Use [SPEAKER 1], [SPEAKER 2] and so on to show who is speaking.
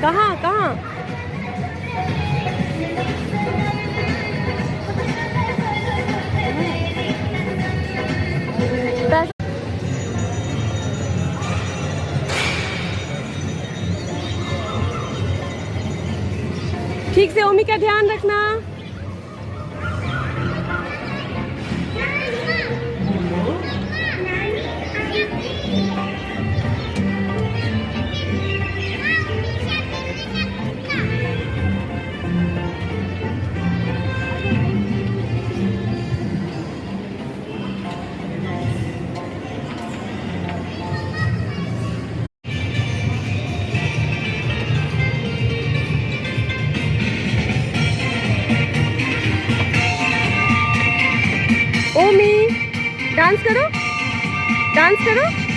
[SPEAKER 1] कहाँ कहाँ? ठीक से ओमी का ध्यान रखना। ओमी डांस करो, डांस करो।